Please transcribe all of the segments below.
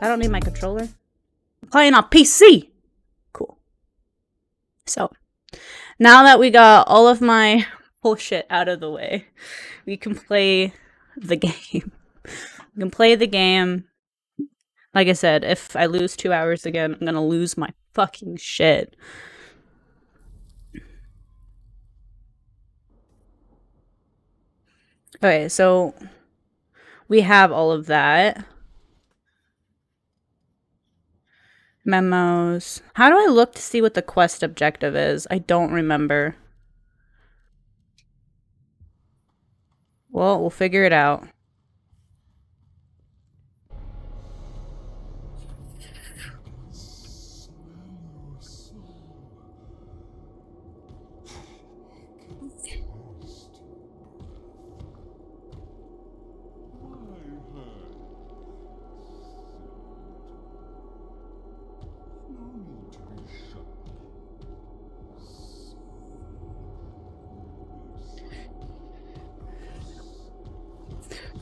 I don't need my controller. I'm playing on PC. Cool. So, now that we got all of my bullshit out of the way, we can play the game. We can play the game. Like I said, if I lose 2 hours again, I'm gonna lose my fucking shit. Okay, so we have all of that. Memos. How do I look to see what the quest objective is? I don't remember. Well, we'll figure it out.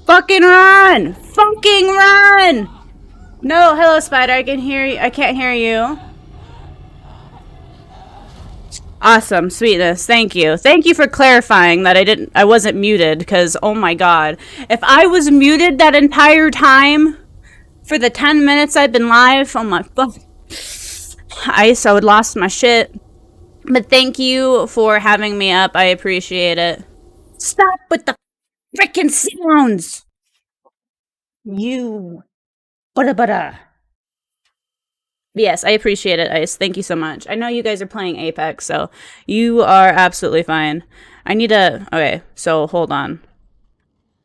Fucking run! Fucking run! No, hello, Spider. I can hear you. I can't hear you. Awesome, sweetness. Thank you. Thank you for clarifying that I wasn't muted, because oh my god. If I was muted that entire time for the 10 minutes I've been live, oh my fuck. I would lost my shit. But thank you for having me up. I appreciate it. Stop with the freaking sounds! You. Bada. Yes, I appreciate it, Ice. Thank you so much. I know you guys are playing Apex, so you are absolutely fine. I need to... Okay, so hold on.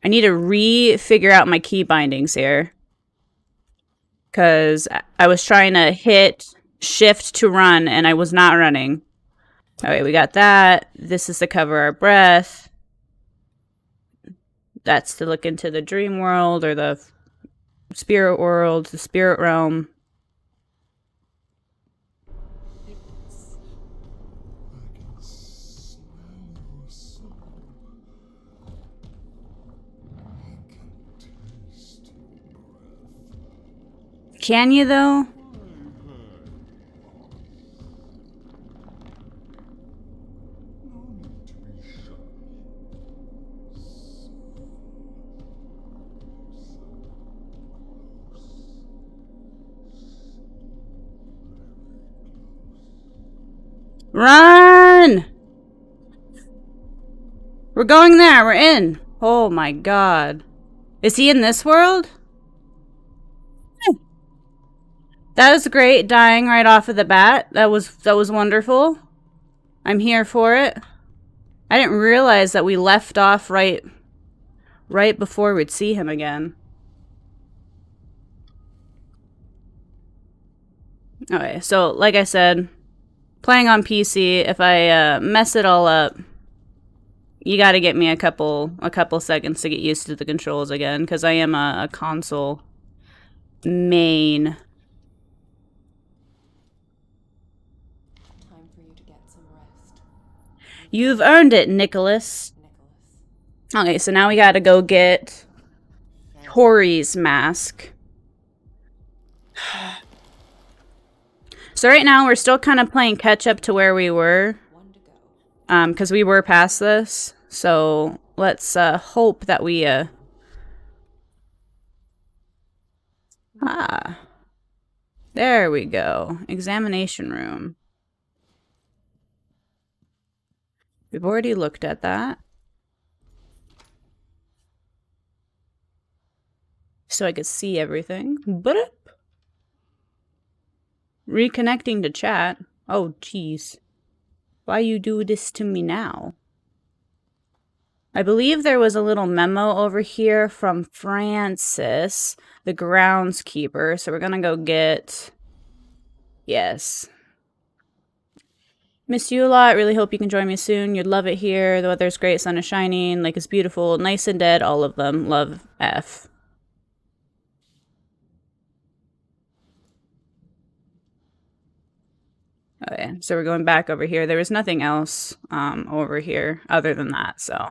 I need to re-figure out my key bindings here. Because I was trying to hit shift to run, and I was not running. Okay, we got that. This is to cover our breath. That's to look into the dream world, or the spirit world, the spirit realm. Can you, though? Run! We're going there. We're in. Oh my god. Is he in this world? That was great, dying right off of the bat. That was wonderful. I'm here for it. I didn't realize that we left off right before we'd see him again. Okay, so like I said, playing on PC, if I mess it all up, you gotta get me a couple seconds to get used to the controls again, because I am a console main. You've earned it, Nicholas. Okay, so now we gotta go get Tori's mask. So right now we're still kind of playing catch up to where we were. Because we were past this. So let's hope that we... There we go. Examination room. We've already looked at that. So I could see everything. But reconnecting to chat. Oh, jeez. Why you do this to me now? I believe there was a little memo over here from Francis, the groundskeeper. So we're gonna go get... Yes. Miss you a lot. Really hope you can join me soon. You'd love it here. The weather's great. Sun is shining. Lake is beautiful. Nice and dead. All of them. Love, F. Okay, so we're going back over here. There was nothing else over here other than that, so.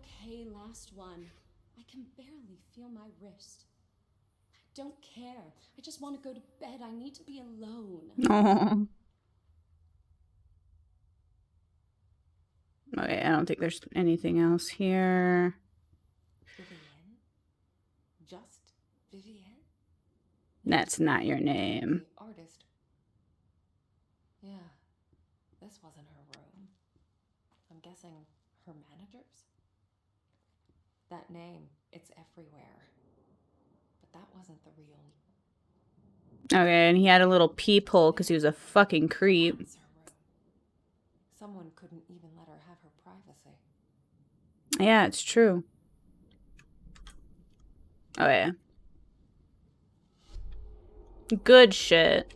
okay, last one. I can barely feel my wrist. I don't care. I just want to go to bed. I need to be alone. Oh. Okay, I don't think there's anything else here. Vivienne? Just Vivienne? That's not your name. The artist. Yeah, this wasn't her room. I'm guessing her manager's? That name, it's everywhere. But that wasn't the real. Okay, and he had a little peephole because he was a fucking creep. That's her room. Someone couldn't even let her have her privacy. Yeah, it's true. Oh, yeah. Good shit.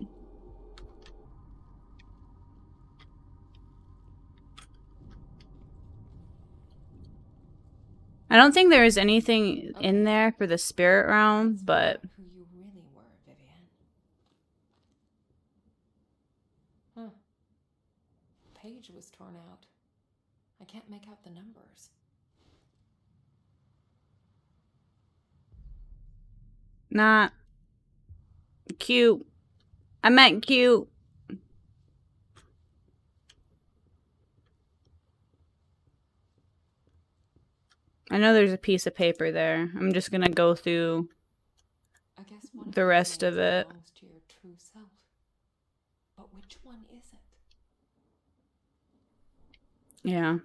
I don't think there is anything in there for the spirit realm, but... Who you really were, Vivienne. Huh. Page was torn out. I can't make out the numbers. Not cute. I meant cute. I know there's a piece of paper there. I'm just gonna go through I guess one the rest of it. belongs to your true self. But which one is it? Yeah.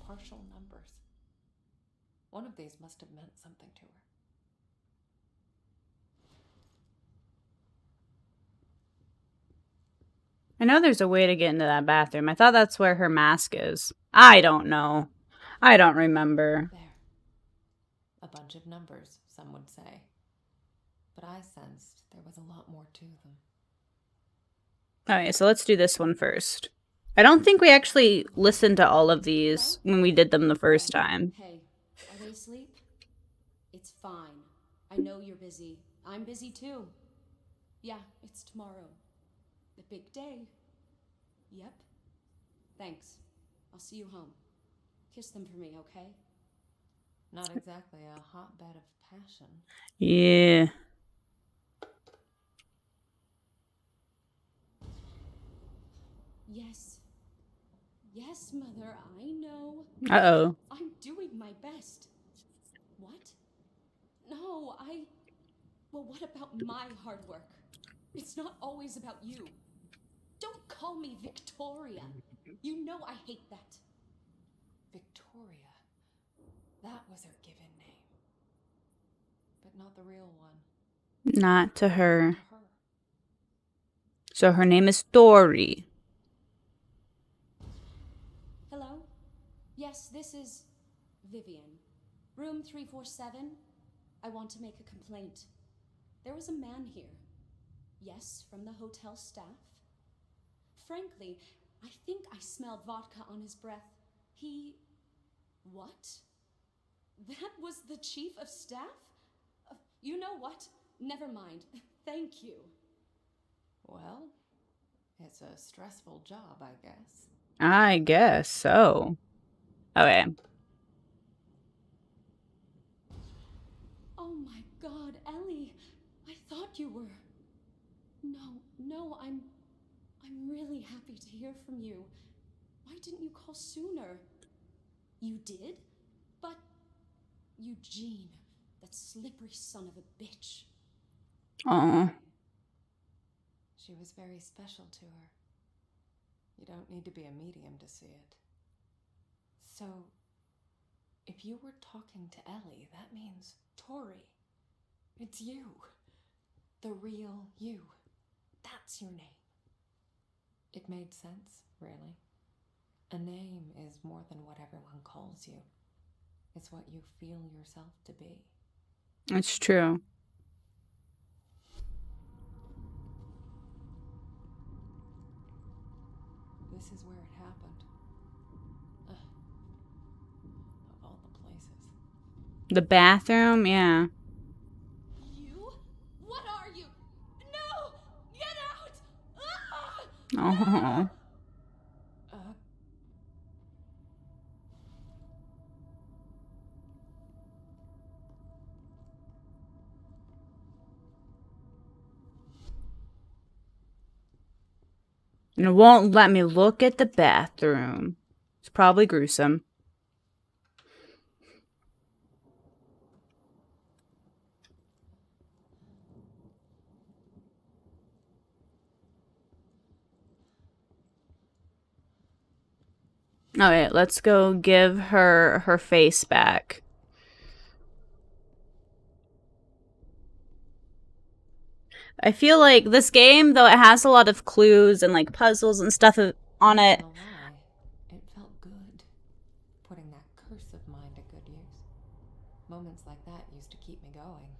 Partial numbers. One of these must have meant something to her. I know there's a way to get into that bathroom. I thought that's where her mask is. I don't know. I don't remember. There. A bunch of numbers, some would say. But I sensed there was a lot more to them. Alright, so let's do this one first. I don't think we actually listened to all of these when we did them the first time. Hey, are they asleep? It's fine. I know you're busy. I'm busy too. Yeah, it's tomorrow. The big day. Yep. Thanks. I'll see you home. Kiss them for me, okay? Not exactly a hotbed of passion. Yeah. Yes. Yes, Mother, I know. Uh-oh. I'm doing my best. What? No, Well, what about my hard work? It's not always about you. Don't call me Victoria. You know I hate that. Victoria. That was her given name. But not the real one. Not to her. To her. So her name is Dory. Hello? Yes, this is Vivian. Room 347. I want to make a complaint. There was a man here. Yes, from the hotel staff. Frankly, I think I smelled vodka on his breath. He... What? That was the chief of staff? You know what? Never mind. Thank you. Well, it's a stressful job, I guess. I guess so. Okay. Oh my God, Ellie. I thought you were... No, I'm really happy to hear from you. Why didn't you call sooner? You did? But Eugene, that slippery son of a bitch. Aw. She was very special to her. You don't need to be a medium to see it. So, if you were talking to Ellie, that means Tori. It's you. The real you. That's your name. It made sense, really. A name is more than what everyone calls you. It's what you feel yourself to be. It's true. This is where it happened. The bathroom? Yeah. You? What are you? No! Get out! Ah! Oh. And it won't let me look at the bathroom. It's probably gruesome. Alright, let's go give her her face back. I feel like this game, though it has a lot of clues and like puzzles and stuff on it. Not gonna lie, it felt good. Putting that curse of mine to good use. Moments like that used to keep me going.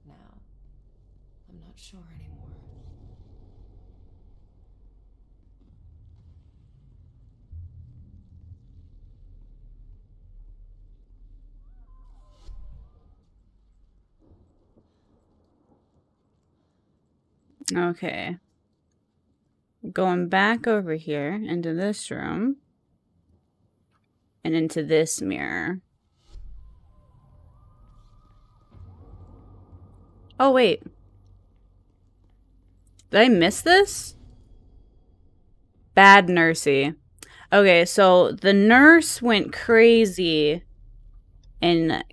Now, I'm not sure anymore. Okay. Going back over here into this room. And into this mirror. Oh, wait. Did I miss this? Bad nursey. Okay, so the nurse went crazy and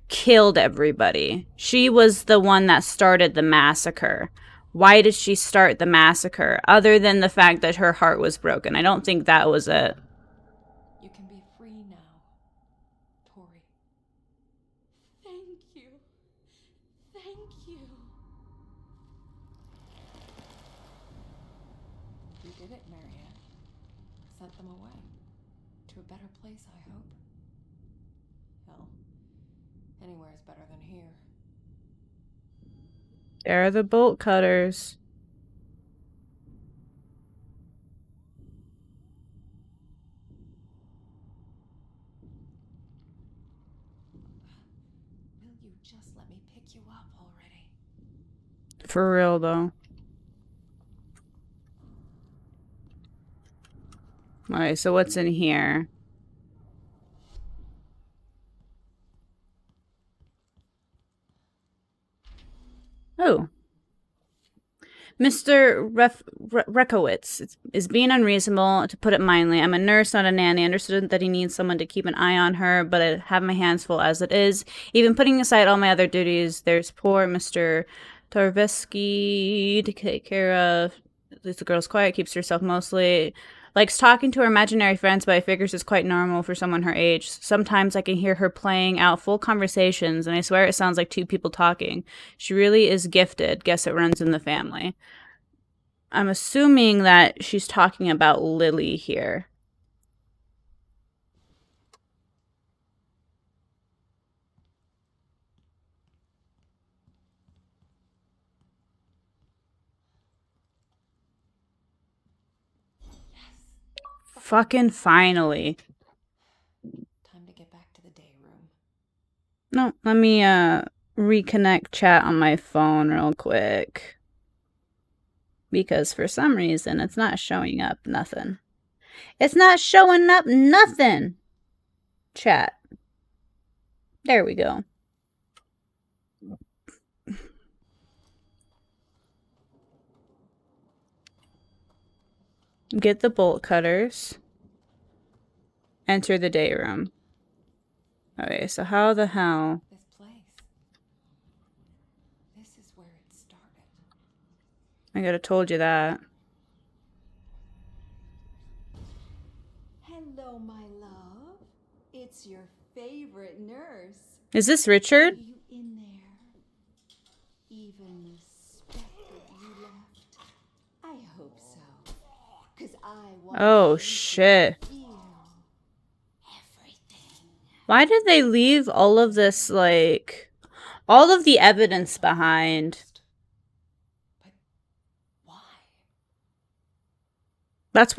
killed everybody. She was the one that started the massacre. Why did she start the massacre? Other than the fact that her heart was broken. I don't think that was it. You can be free now, Tori. Thank you. Thank you. You did it, Marianne. Sent them away. To a better place, I hope. Hell, anywhere's better than here. There are the bolt cutters. Will you just let me pick you up already? For real, though. Alright, so what's in here? Oh. Mr. Rekowitz is being unreasonable, to put it mildly. I'm a nurse, not a nanny. I understood that he needs someone to keep an eye on her, but I have my hands full as it is. Even putting aside all my other duties, there's poor Mr. Tarveski to take care of. At least the girl's quiet, keeps to herself mostly. Likes talking to her imaginary friends, but I figures it's quite normal for someone her age. Sometimes I can hear her playing out full conversations, and I swear it sounds like two people talking. She really is gifted. Guess it runs in the family. I'm assuming that she's talking about Lily here. Fucking finally. Time to get back to the day room. No, let me reconnect chat on my phone real quick. Because for some reason it's not showing up nothing. It's not showing up nothing. Chat. There we go. Get the bolt cutters. Enter the day room. Okay, so how the hell? This place. This is where it started. I could have told you that. Hello, my love. It's your favorite nurse. Is this Richard? Are you in there? Even the specter you left? I hope so. 'Cause I want Oh, you to shit. feel everything. Why did they leave all of this, like, all of the evidence behind? But why? That's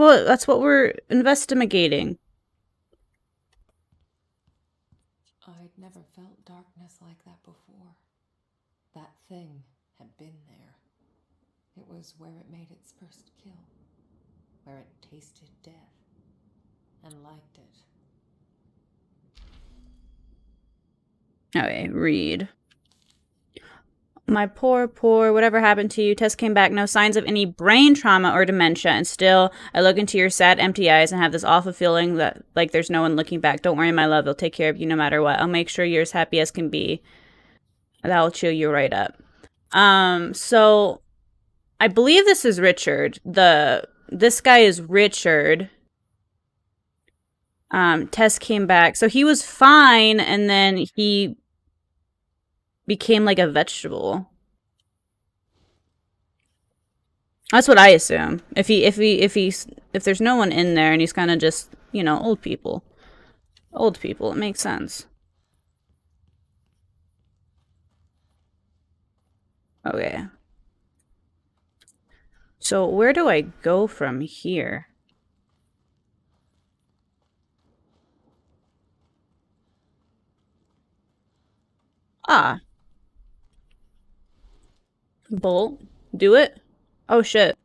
what we're investigating. I'd never felt darkness like that before. That thing had been there. It was where it made its first kill, where it tasted death and liked it. Okay, read. My poor, whatever happened to you? Test came back, no signs of any brain trauma or dementia, and still, I look into your sad, empty eyes and have this awful feeling that, like, there's no one looking back. Don't worry, my love, I'll take care of you no matter what. I'll make sure you're as happy as can be. That'll cheer you right up. So, I believe this is Richard. This guy is Richard. Tess came back. So he was fine, and then he became like a vegetable. That's what I assume. If there's no one in there and he's kind of just, you know, old people, it makes sense. Okay. So where do I go from here? Ah. Bolt. Do it. Oh shit.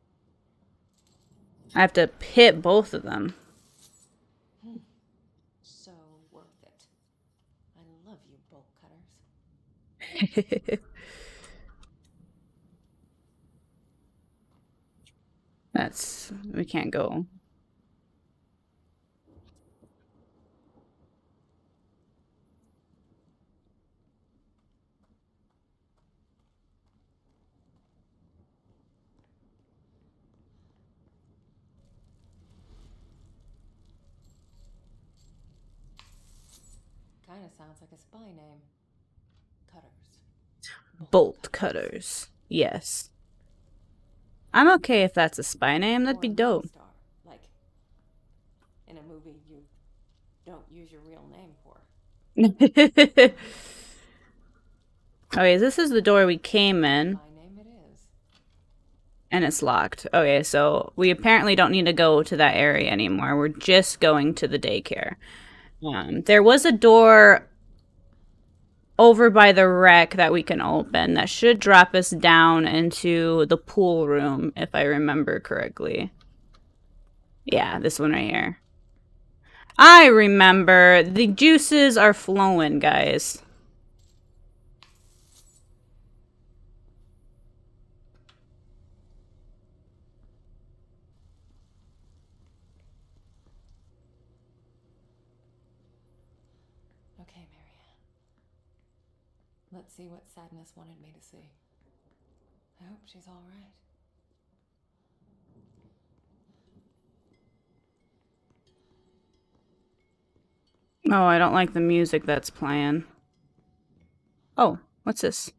I have to hit both of them. So worth it. I love you, bolt cutters. We can't go. Kinda sounds like a spy name. Cutters. Bolt cutters. Yes. I'm okay if that's a spy name. That'd be Or a dope. movie star. Like, in a movie you don't use your real name for. Okay, this is the door we came in. My name it is. And it's locked. Okay, so we apparently don't need to go to that area anymore. We're just going to the daycare. There was a door over by the wreck that we can open that should drop us down into the pool room, if I remember correctly. Yeah, this one right here. I remember. The juices are flowing, guys. Okay, Marianne. Let's see what Sadness wanted me to see. I hope she's all right. Oh, I don't like the music that's playing. Oh, what's this?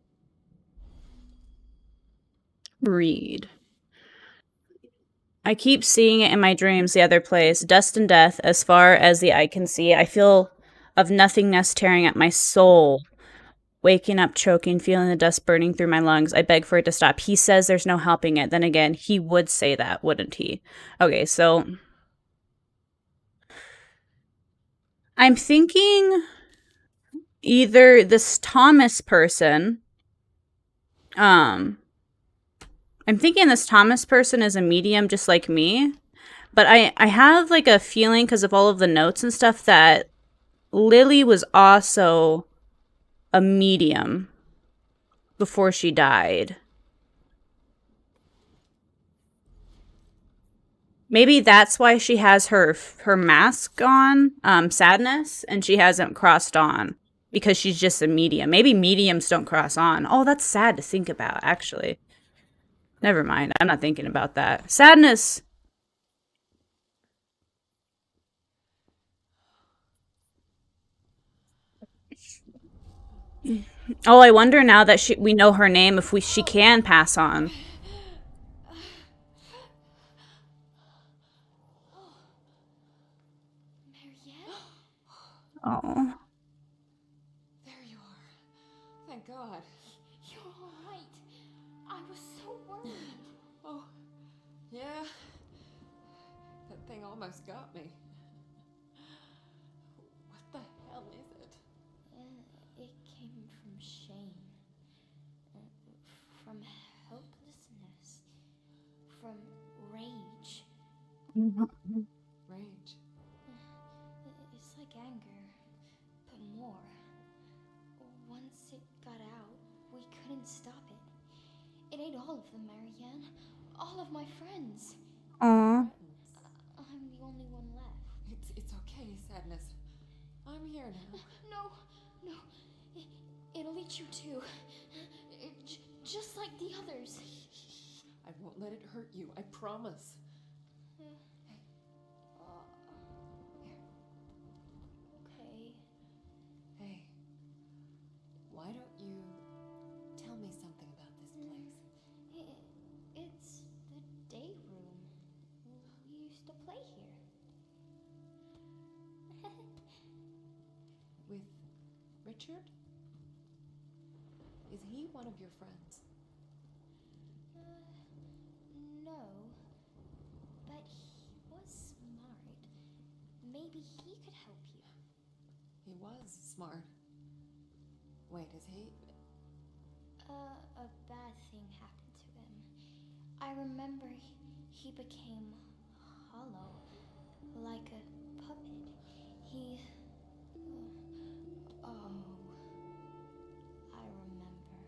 Read. I keep seeing it in my dreams, the other place. Dust and death, as far as the eye can see. I feel of nothingness tearing at my soul. Waking up, choking, feeling the dust burning through my lungs. I beg for it to stop. He says there's no helping it. Then again, he would say that, wouldn't he? Okay, so I'm thinking either this Thomas person, I'm thinking this Thomas person is a medium just like me, but I have like a feeling because of all of the notes and stuff that Lily was also a medium before she died. Maybe that's why she has her mask on, Sadness, and she hasn't crossed on because she's just a medium. Maybe mediums don't cross on. Oh, that's sad to think about, actually. Never mind. I'm not thinking about that. Sadness. Oh, I wonder now that we know her name if she can pass on. Mariette? Oh. There you are. Thank God. You're all right. I was so worried. Oh, yeah. That thing almost got me. What the hell is it? It came Rage. It's like anger, but more. Once it got out, we couldn't stop it. It ate all of them, Marianne. All of my friends. Aw. I'm the only one left. It's okay, Sadness. I'm here now. No. It'll eat you too. Just like the others. I won't let it hurt you, I promise. Here. Okay. Hey, why don't you tell me something about this place? It's the day room. We used to play here. With Richard? Is he one of your friends? No. But he was smart. Maybe he could help you. He was smart. Wait, is he? A bad thing happened to him. I remember he became hollow, like a puppet. He... Oh... I remember.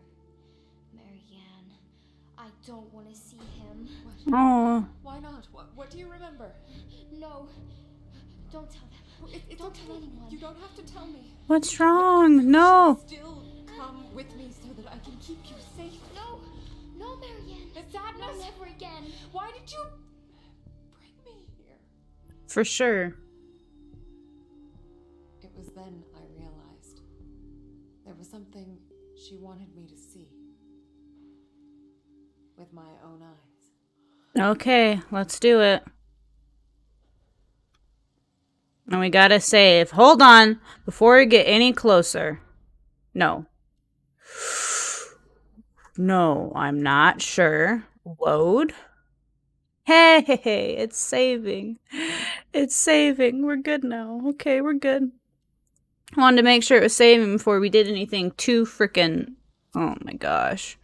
Marianne, I don't want to see him. What? Aw. Why not? What do you remember? No. Don't tell them. Don't tell anyone. You don't have to tell me. What's wrong? No. Still come with me so that I can keep you safe. No, Marianne. It's Sadness. No, never again. Why did you bring me here? For sure. It was then I realized there was something she wanted me to see with my own eyes. Okay, let's do it. And we gotta save. Hold on. Before we get any closer. No. No, I'm not sure. Load. Hey, it's saving. It's saving. We're good now. Okay, we're good. I wanted to make sure it was saving before we did anything too freaking... Oh my gosh.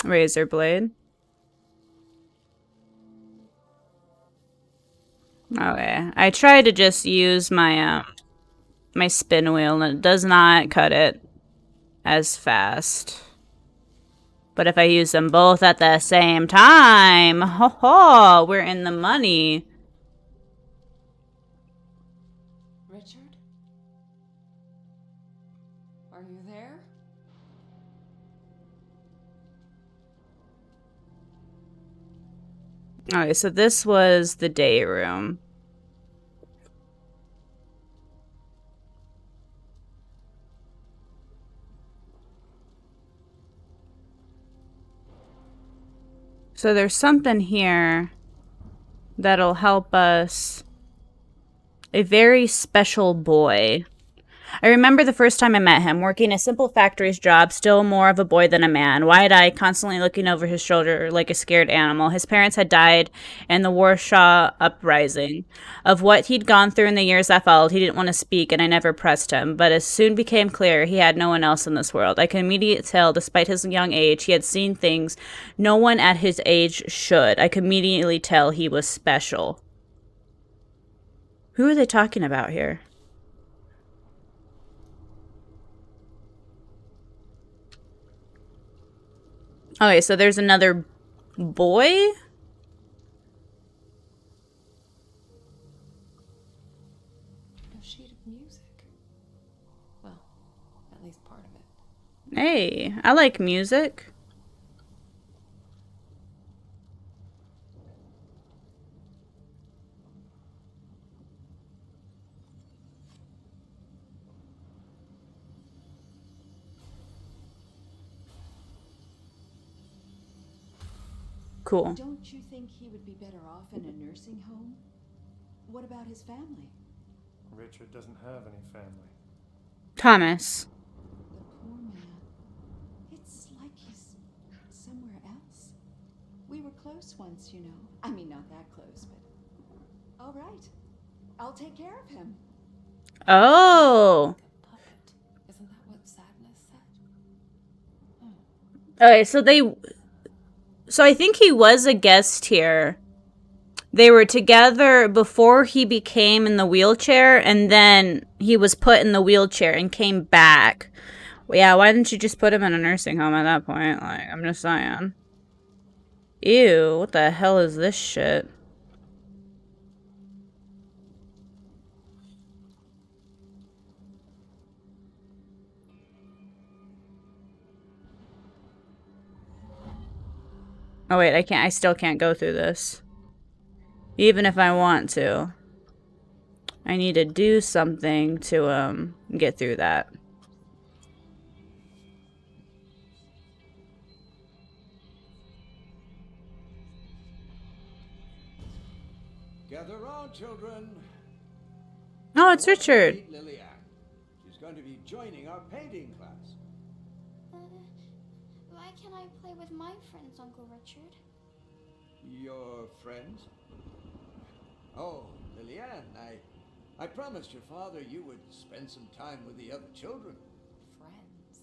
Razor blade. Okay, I try to just use my my spin wheel, and it does not cut it as fast. But if I use them both at the same time, ho ho, we're in the money. Richard? Are you there? Okay, so this was the day room. So there's something here that'll help us. A very special boy. I remember the first time I met him, working a simple factory's job, still more of a boy than a man, wide-eyed, constantly looking over his shoulder like a scared animal. His parents had died in the Warsaw Uprising. Of what he'd gone through in the years that followed, he didn't want to speak, and I never pressed him. But it soon became clear he had no one else in this world. I could immediately tell, despite his young age, he had seen things no one at his age should. I could immediately tell he was special. Who are they talking about here? Okay, so there's another boy? A sheet of music. Well, at least part of it. Hey, I like music. Cool. Don't you think he would be better off in a nursing home? What about his family? Richard doesn't have any family. Thomas. The poor man. It's like he's somewhere else. We were close once, you know. I mean, not that close, but... All right. I'll take care of him. Oh. A puppet. Isn't that what Sadness said? Okay, So I think he was a guest here. They were together before he became in the wheelchair, and then he was put in the wheelchair and came back. Well, yeah, why didn't you just put him in a nursing home at that point? Like, I'm just saying. Ew, what the hell is this shit? Oh wait, I still can't go through this. Even if I want to. I need to do something to, get through that. Gather round, children. Oh, it's Richard. Meet Lillian. She's going to be joining our painting class. Why can't I play with my friends, Uncle Richard? Your friends? Oh, Lillian, I promised your father you would spend some time with the other children. Friends.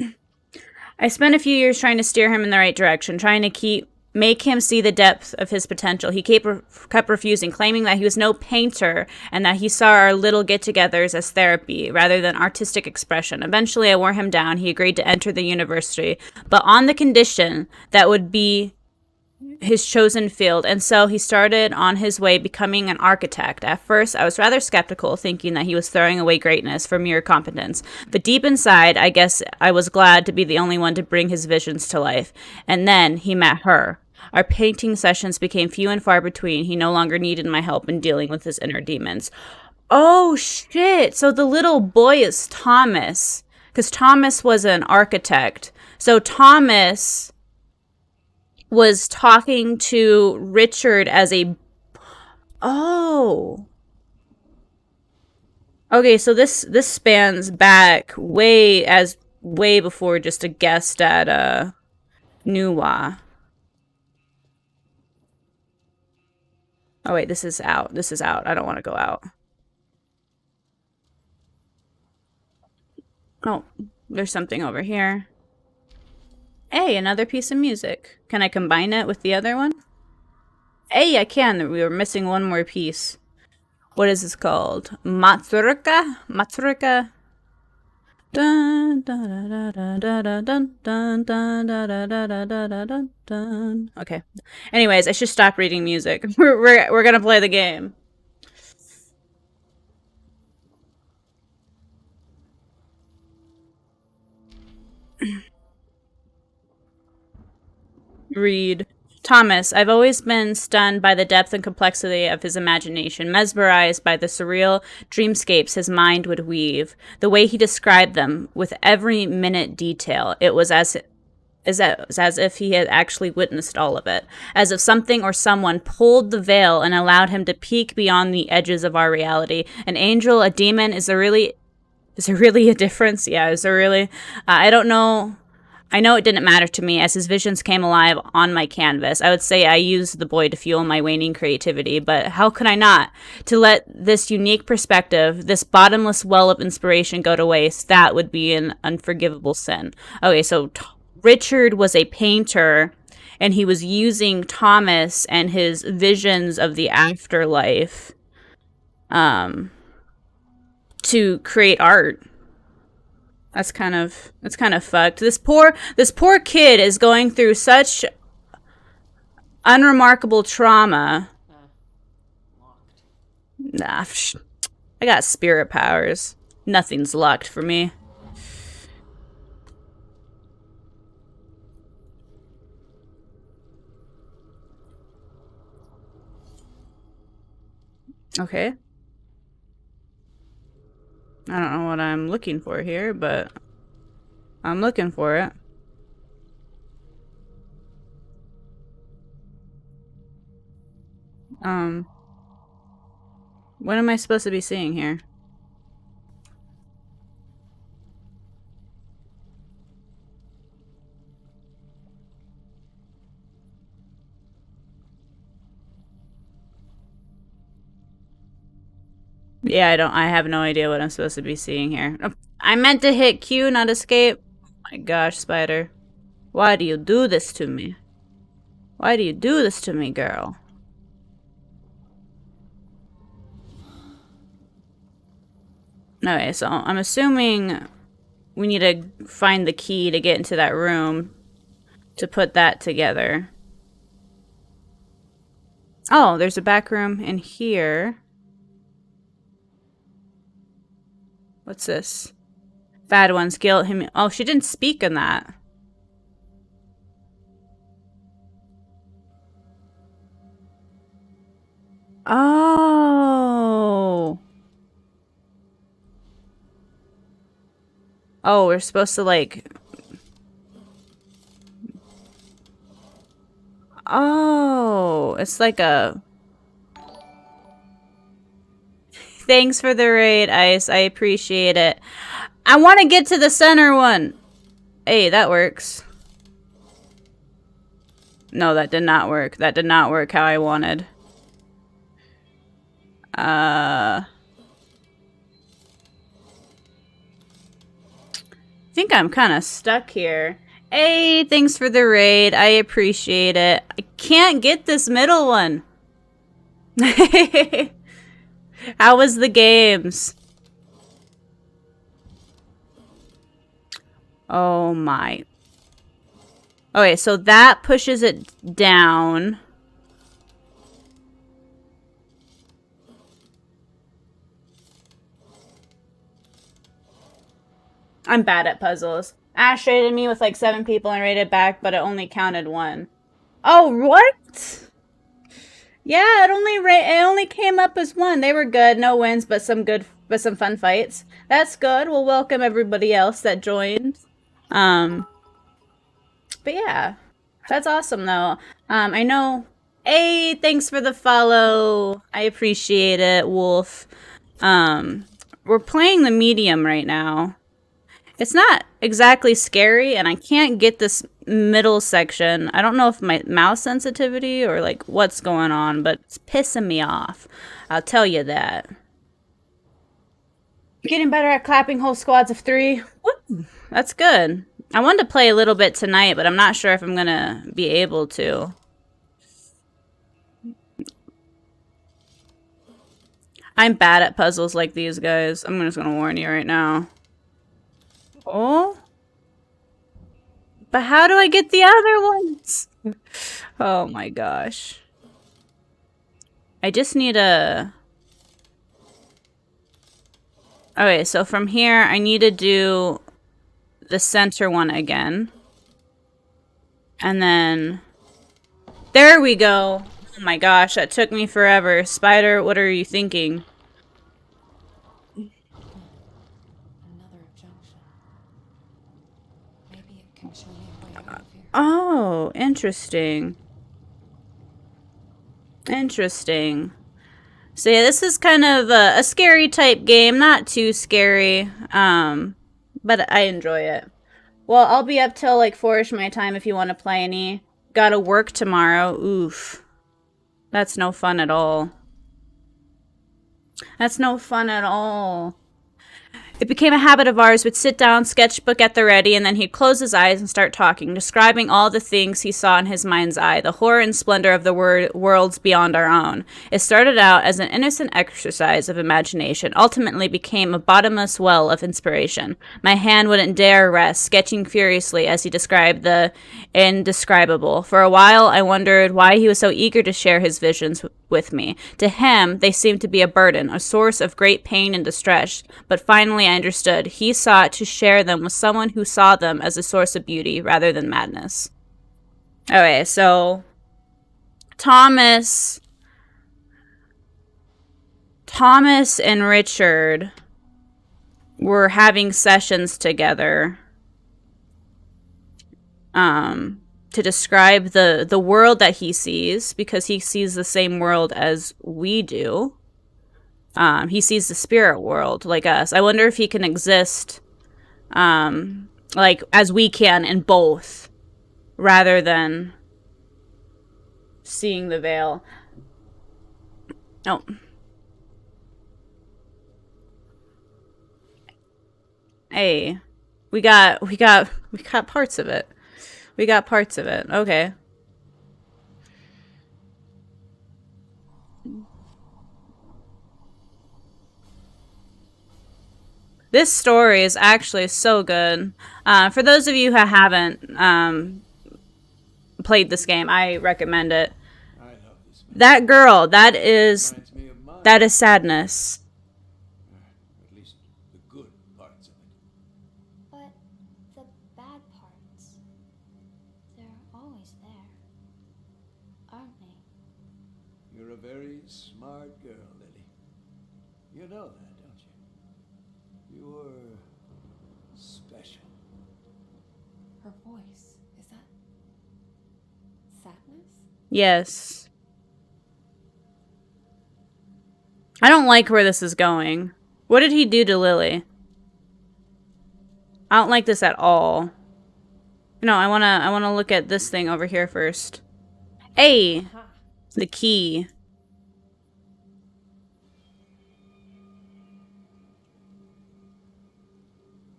Huh? I spent a few years trying to steer him in the right direction, trying to make him see the depth of his potential. He kept refusing, claiming that he was no painter and that he saw our little get-togethers as therapy rather than artistic expression. Eventually, I wore him down. He agreed to enter the university, but on the condition that would be his chosen field, and so he started on his way becoming an architect. At first, I was rather skeptical, thinking that he was throwing away greatness for mere competence. But deep inside, I guess I was glad to be the only one to bring his visions to life. And then he met her. Our painting sessions became few and far between. He no longer needed my help in dealing with his inner demons. Oh, shit. So the little boy is Thomas. Because Thomas was an architect. So Thomas was talking to Richard as a... Oh. Okay, so this spans back way before just a guest at Nuwa. Oh wait, this is out. This is out. I don't want to go out. Oh, there's something over here. Hey, another piece of music. Can I combine it with the other one? Hey, I can. We were missing one more piece. What is this called? Matsuruka? Matsuruka? Dun dun dun dun dun dun dun dun dun dun dun dun dun. Okay. Anyways, I should stop reading music. We're gonna play the game. Read. Thomas, I've always been stunned by the depth and complexity of his imagination, mesmerized by the surreal dreamscapes his mind would weave. The way he described them, with every minute detail, it was as if he had actually witnessed all of it, as if something or someone pulled the veil and allowed him to peek beyond the edges of our reality. An angel, a demon, is there really a difference? Yeah, is there really? I don't know. I know it didn't matter to me as his visions came alive on my canvas. I would say I used the boy to fuel my waning creativity, but how could I not? To let this unique perspective, this bottomless well of inspiration go to waste, that would be an unforgivable sin. Okay, so Richard was a painter, and he was using Thomas and his visions of the afterlife to create art. That's kind of fucked. This poor kid is going through such unremarkable trauma. Locked. Nah, I got spirit powers. Nothing's locked for me. Okay. I don't know what I'm looking for here, but I'm looking for it. What am I supposed to be seeing here? Yeah, I have no idea what I'm supposed to be seeing here. I meant to hit Q, not escape. Oh my gosh, Spider. Why do you do this to me? Why do you do this to me, girl? Okay, so I'm assuming we need to find the key to get into that room to put that together. Oh, there's a back room in here. What's this? Bad ones guilt him. Oh, she didn't speak in that. Oh. Oh, we're supposed to like... Oh, it's like a... Thanks for the raid, Ice. I appreciate it. I want to get to the center one. Hey, that works. No, that did not work. That did not work how I wanted. I think I'm kind of stuck here. Hey, thanks for the raid. I appreciate it. I can't get this middle one. How was the games? Oh my. Okay, so that pushes it down. I'm bad at puzzles. Ash rated me with like 7 people and rated back, but it only counted 1. Oh, what? Yeah, it only came up as 1. They were good, no wins, but some fun fights. That's good. We'll welcome everybody else that joined. But yeah, that's awesome though. I know. Hey, thanks for the follow. I appreciate it, Wolf. We're playing the medium right now. It's not exactly scary, and I can't get this middle section. I don't know if my mouse sensitivity or like what's going on, but it's pissing me off. I'll tell you that. Getting better at clapping whole squads of 3. Woo! That's good. I wanted to play a little bit tonight, but I'm not sure if I'm gonna be able to. I'm bad at puzzles like these guys. I'm just gonna warn you right now. Oh? But how do I get the other ones? Oh my gosh. I just need a... Okay, so from here, I need to do the center one again. And then... There we go! Oh my gosh, that took me forever. Spider, what are you thinking? Another junction. Maybe it can show me a way out of here. Oh, interesting. Interesting. So yeah, this is kind of a scary type game. Not too scary, but I enjoy it. Well, I'll be up till like 4-ish my time if you want to play any. Gotta work tomorrow. Oof. That's no fun at all. That's no fun at all. It became a habit of ours. We'd sit down, sketchbook at the ready, and then he'd close his eyes and start talking, describing all the things he saw in his mind's eye, the horror and splendor of the worlds beyond our own. It started out as an innocent exercise of imagination, ultimately became a bottomless well of inspiration. My hand wouldn't dare rest, sketching furiously as he described the indescribable. For a while, I wondered why he was so eager to share his visions with me. To him, they seemed to be a burden, a source of great pain and distress, but finally I understood. He sought to share them with someone who saw them as a source of beauty rather than madness. Okay, so Thomas and Richard were having sessions together to describe the world that he sees, because he sees the same world as we do. He sees the spirit world like us. I wonder if he can exist like as we can in both, rather than seeing the veil. Oh. Hey, we got parts of it. We got parts of it. Okay. This story is actually so good. For those of you who haven't played this game, I recommend it. I love this man. That girl, that is Reminds me of mine. sadness. At least the good parts of it. But the bad parts, they're always there, aren't they? You're a very smart girl, Lily. You know that, don't you? You're special. Her voice, is that sadness? Yes. I don't like where this is going. What did he do to Lily? I don't like this at all. No, I wanna look at this thing over here first. Hey! The key.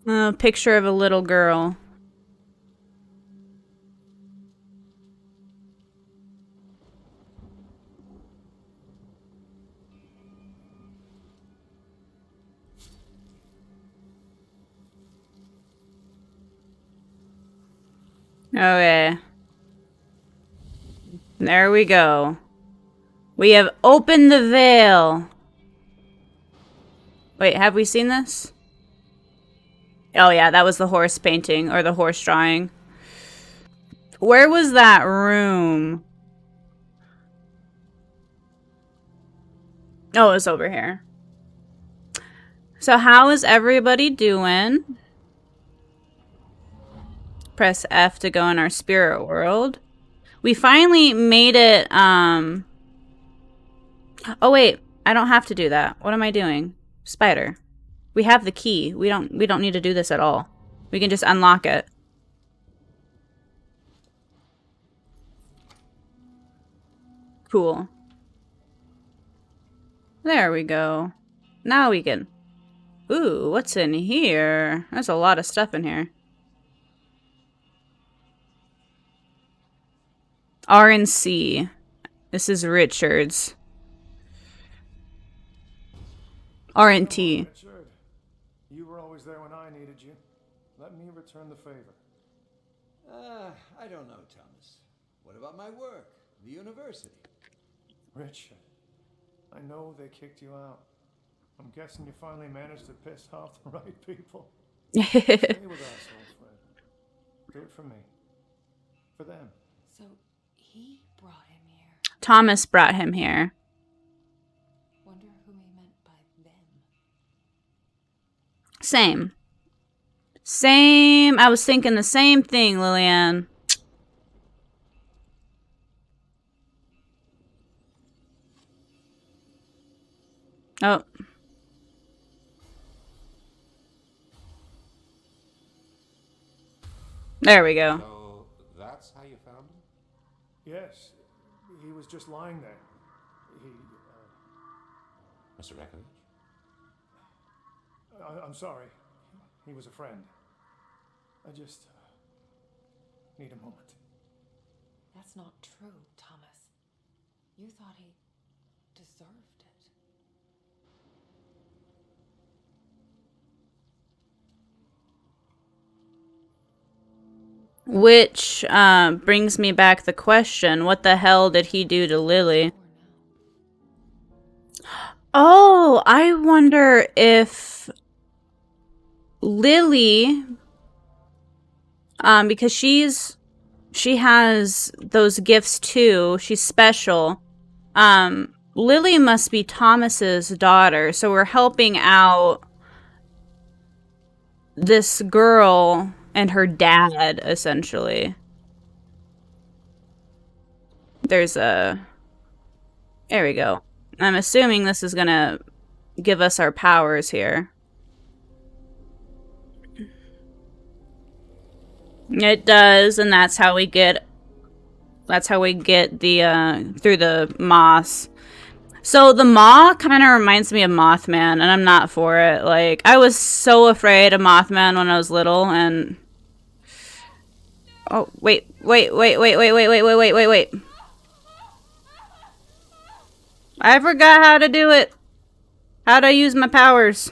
A picture of a little girl. Okay. There we go. We have opened the veil. Wait, have we seen this? Oh yeah, that was the horse painting, or the horse drawing. Where was that room? Oh, it's over here. So how is everybody doing? Press F to go in our spirit world. We finally made it, Oh wait, I don't have to do that. What am I doing? Spider. We have the key. We don't need to do this at all. We can just unlock it. Cool. There we go. Now we can... Ooh, what's in here? There's a lot of stuff in here. R and C. This is Richard's. R and T. Richard, you were always there when I needed you. Let me return the favor. I don't know, Thomas. What about my work? The university? Richard, I know they kicked you out. I'm guessing you finally managed to piss off the right people. Stay with us, old friend. Do it for me. For them. So he brought him here. Thomas brought him here. Wonder who he meant by them. Same. Same. I was thinking the same thing, Lillian. Oh. There we go. So that's how you found him? Yes, he was just lying there. He, Mr. Rekovich? I'm sorry. He was a friend. I just need a moment. That's not true, Thomas. You thought he deserved it. Which brings me back the question, what the hell did he do to Lily? Oh, I wonder if Lily, because she has those gifts too, she's special. Lily must be Thomas's daughter, so we're helping out this girl and her dad, essentially. There we go. I'm assuming this is gonna give us our powers here. It does, and that's how we get the through the moss. So the maw kind of reminds me of Mothman, and I'm not for it. Like, I was so afraid of Mothman when I was little, and... Oh, wait. I forgot how to do it. How do I use my powers?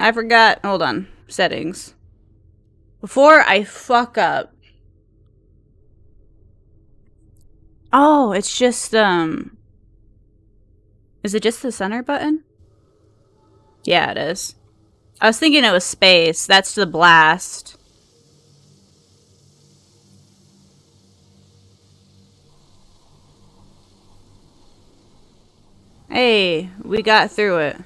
I forgot. Hold on. Settings. Before I fuck up. Oh, it's just, is it just the center button? Yeah, it is. I was thinking it was space. That's the blast. Hey, we got through it.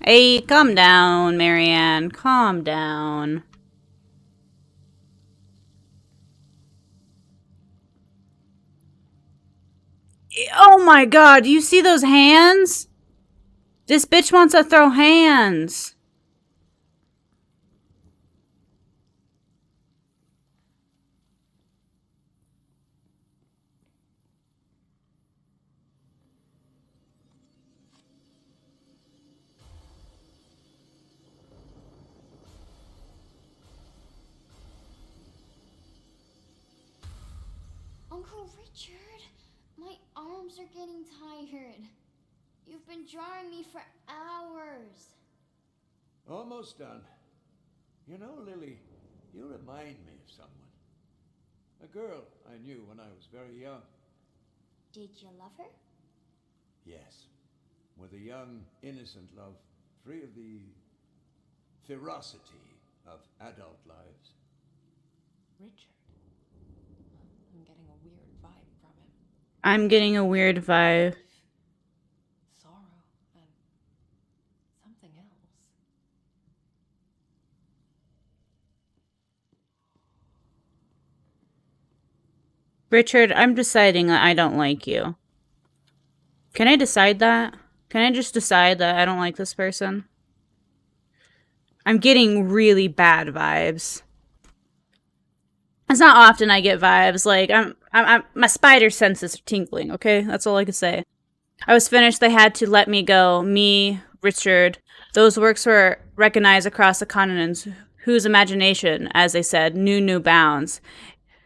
Hey, calm down, Marianne. Calm down. Oh my god, do you see those hands? This bitch wants to throw hands. Uncle Richard, my arms are getting tired. You've been drawing me for hours. Almost done. You know, Lily, you remind me of someone. A girl I knew when I was very young. Did you love her? Yes. With a young, innocent love, free of the ferocity of adult lives. Richard. I'm getting a weird vibe from him. I'm getting a weird vibe. Sorrow and something else. Richard, I'm deciding that I don't like you. Can I decide that? Can I just decide that I don't like this person? I'm getting really bad vibes. It's not often I get vibes. Like, my spider senses are tingling, okay? That's all I can say. I was finished. They had to let me go. Me, Richard. Those works were recognized across the continents, whose imagination, as they said, knew new bounds,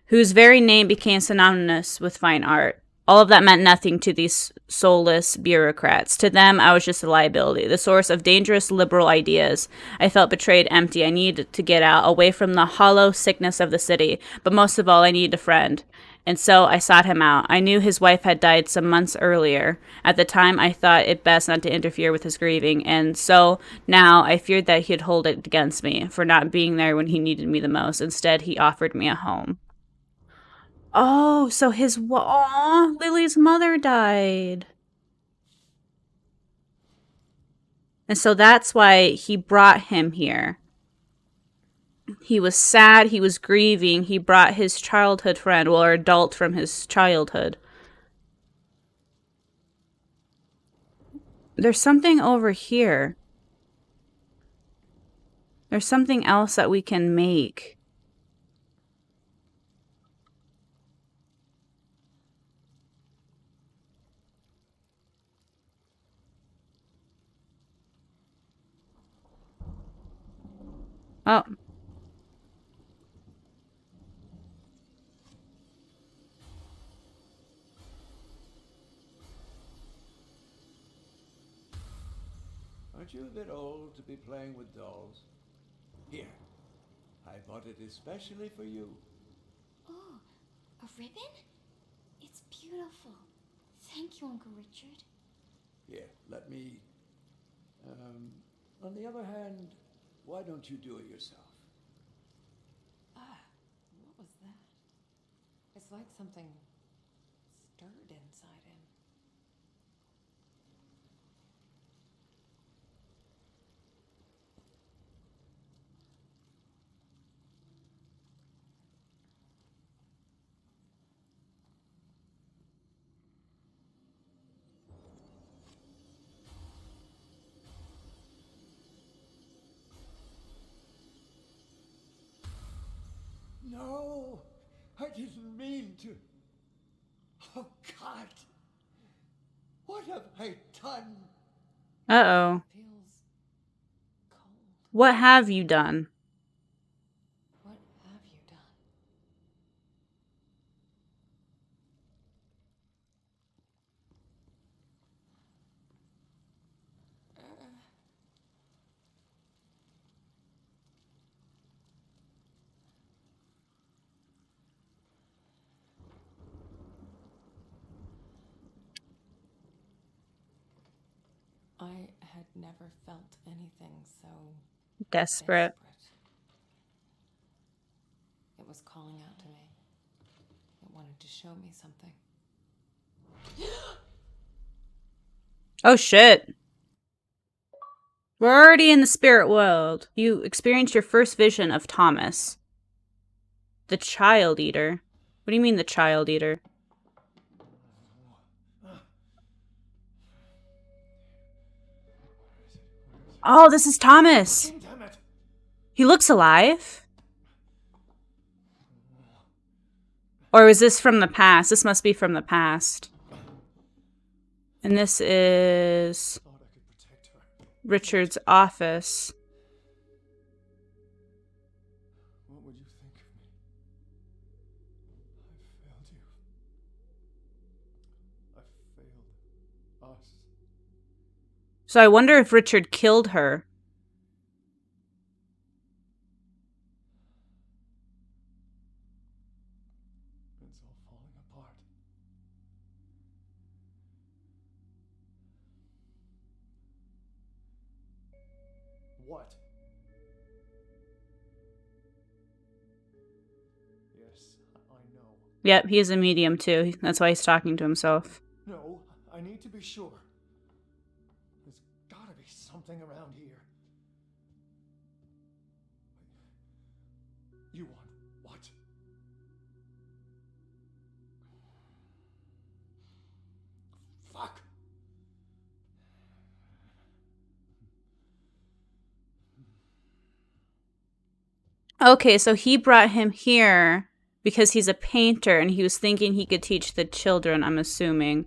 whose very name became synonymous with fine art. All of that meant nothing to these soulless bureaucrats. To them, I was just a liability, the source of dangerous liberal ideas. I felt betrayed, empty. I needed to get out, away from the hollow sickness of the city. But most of all, I needed a friend. And so I sought him out. I knew his wife had died some months earlier. At the time, I thought it best not to interfere with his grieving. And so now I feared that he'd hold it against me for not being there when he needed me the most. Instead, he offered me a home. Oh, so Lily's mother died. And so that's why he brought him here. He was sad, he was grieving, he brought his childhood friend, well, or adult from his childhood. There's something over here. There's something else that we can make. Oh. Aren't you a bit old to be playing with dolls? Here, I bought it especially for you. Oh, a ribbon? It's beautiful. Thank you, Uncle Richard. Here, let me... on the other hand, why don't you do it yourself? What was that? It's like something stirred inside him. No, I didn't mean to. done? Uh-oh. Feels cold. What have you done? What have you done? I had never felt anything so Desperate. It was calling out to me. It wanted to show me something. Oh, shit. We're already in the spirit world. You experienced your first vision of Thomas. The Child Eater. What do you mean, the Child Eater? Oh, this is Thomas. Damn it! He looks alive. Or is this from the past? This must be from the past. And this is Thought I could protect her. Richard's office. What would you think of me? I failed you. I failed us. So I wonder if Richard killed her. It's all falling apart. What? Yes, I know. Yep, he's a medium too. That's why he's talking to himself. No, I need to be sure. There's gotta be something around here. You want what? Fuck! Okay, so he brought him here because he's a painter and he was thinking he could teach the children, I'm assuming.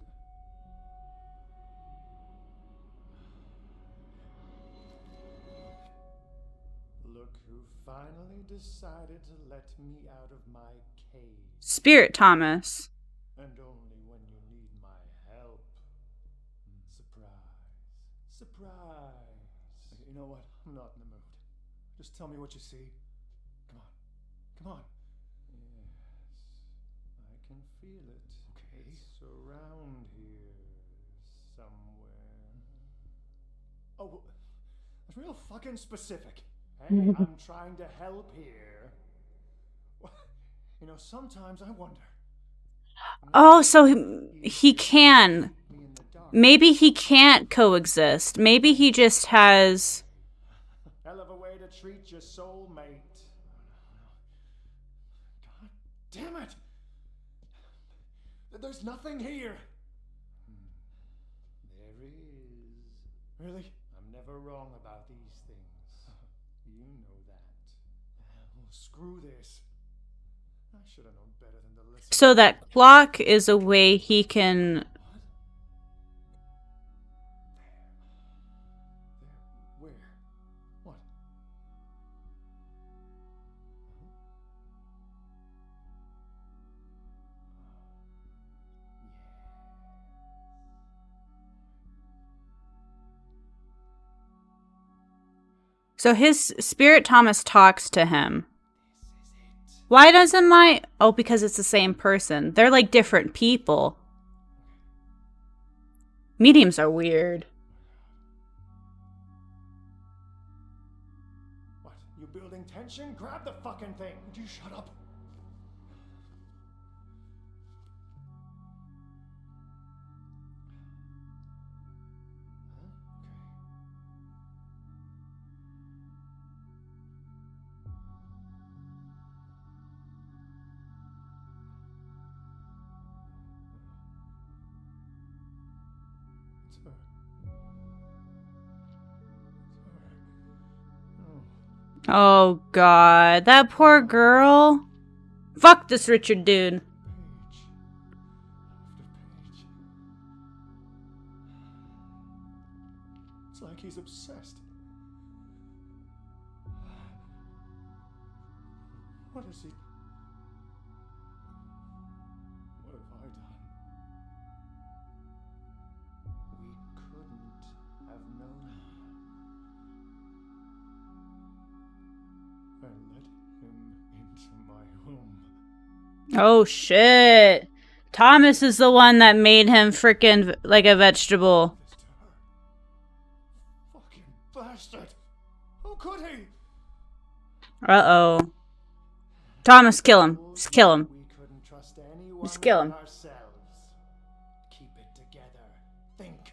Look who finally decided to let me out of my cage. Spirit Thomas. And only when you need my help. Surprise. Surprise. You know what? I'm not in the mood. Just tell me what you see. Come on. Come on. Yes. I can feel it. Okay. It's around here. Somewhere. Oh, well, that's real fucking specific. Hey, I'm trying to help here. You know, sometimes I wonder. Oh, so he can. Maybe he can't coexist. Maybe he just has... Hell of a way to treat your soulmate. God damn it! There's nothing here. There is. Really? I'm never wrong about these things. You know that. Well, screw this. I should have known better than to listen. So that clock is a way he can... What? There. Where? What? So his Spirit Thomas talks to him. Why doesn't my... Oh, because it's the same person. They're like different people. Mediums are weird. What? You building tension? Grab the fucking thing. Would you shut up? It's her. It's her. Oh. Oh, God. That poor girl. Fuck this Richard dude. Page after page. What is he? What have I done? We couldn't have known. I let him into my home. Oh shit. Thomas is the one that made him freaking like a vegetable. This to her. Fucking bastard! How could he? Uh-oh. Thomas, kill him. Just kill him. We couldn't trust anyone Just kill him. but ourselves. Keep it together. Think.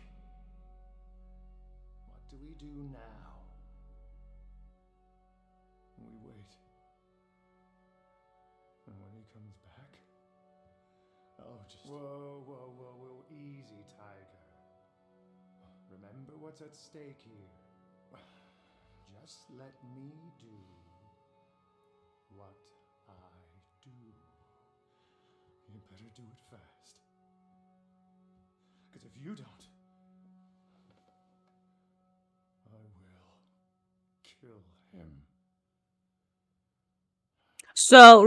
What do we do now? We wait. And when he comes back, I'll just... Whoa, whoa, whoa, whoa. Easy, Tiger. Remember what's at stake here. Just let me do what I do. You better do it fast. Because if you don't, I will kill him. So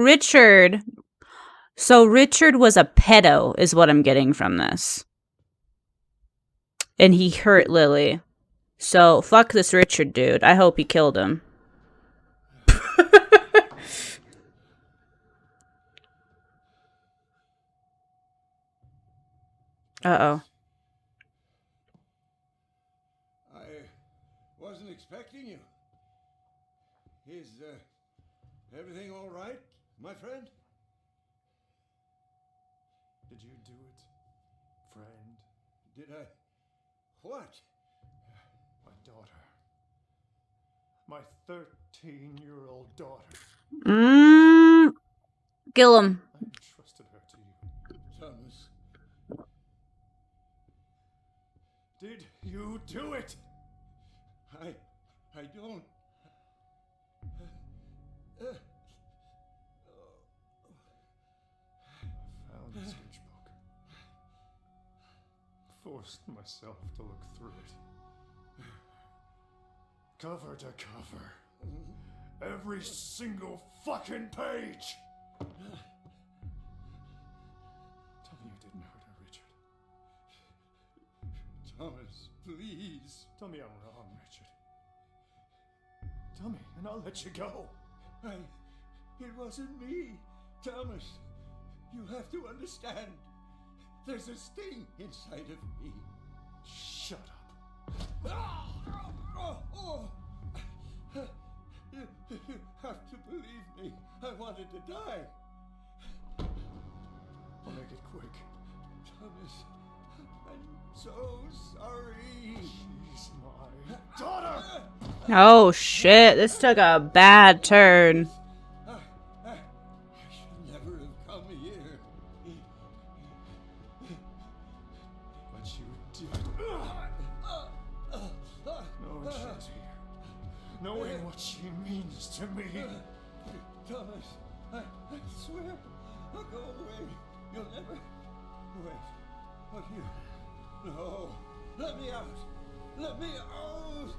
Richard was a pedo, is what I'm getting from this. And he hurt Lily. So, fuck this Richard dude. I hope he killed him. Uh-oh. I wasn't expecting you. Is everything all right, my friend? Did you do it, friend? Did I? What? My daughter. My 13-year-old daughter. Kill him. I entrusted her to you. Thomas. Did you do it? I don't. I found the sketchbook. Forced myself to look through it. Cover to cover. Every single fucking page! Tell me you didn't hurt her, Richard. Thomas, please. Tell me I'm wrong, Richard. Tell me, and I'll let you go. It wasn't me. Thomas, you have to understand. There's a sting inside of me. Shut up. You have to believe me. I wanted to die. I'll make it quick. Thomas, I'm so sorry. She's my daughter! Oh shit, this took a bad turn. I should never have come here. But you did. Knowing she's here. Knowing what she means to me. Thomas, I swear, I'll go away. You'll never... Wait, what you... No, let me out. Let me out.